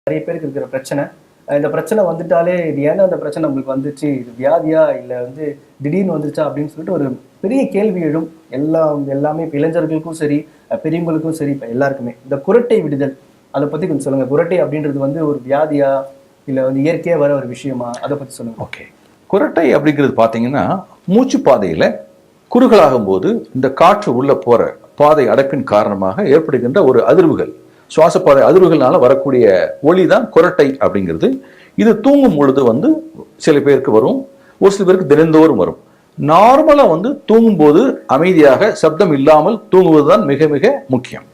நிறைய பேருக்கு இருக்கிற பிரச்சனை. இந்த பிரச்சனை வந்துட்டாலே இது ஏன்னா அந்த பிரச்சனை நம்மளுக்கு வந்துச்சு, இது வியாதியா இல்லை வந்து திடீர்னு வந்துருச்சா அப்படின்னு சொல்லிட்டு ஒரு பெரிய கேள்வி எழும். எல்லாமே இப்போ இளைஞர்களுக்கும் சரி, பெரியவங்களுக்கும் சரி, இப்போ எல்லாருக்குமே இந்த குரட்டை விடுதல் அதை பற்றி கொஞ்சம் சொல்லுங்கள். குரட்டை அப்படின்றது வந்து ஒரு வியாதியா இல்லை வந்து இயற்கையாக வர ஒரு விஷயமா, அதை பற்றி சொல்லுங்கள். ஓகே, குரட்டை அப்படிங்கிறது பார்த்தீங்கன்னா மூச்சு பாதையில் குறுகலாகும் போது இந்த காற்று உள்ள போகிற பாதை அடைப்பின் காரணமாக ஏற்படுகின்ற ஒரு அதிர்வுகள், சுவாசப்பாதை அதிர்வுகள்னால வரக்கூடிய ஒளி தான் குரட்டை அப்படிங்கிறது. இது தூங்கும் பொழுது வந்து சில பேருக்கு வரும், ஒரு சில பேருக்கு தினந்தோறும் வரும். நார்மலாக வந்து தூங்கும்போது அமைதியாக சப்தம் இல்லாமல் தூங்குவது தான் மிக மிக முக்கியம்.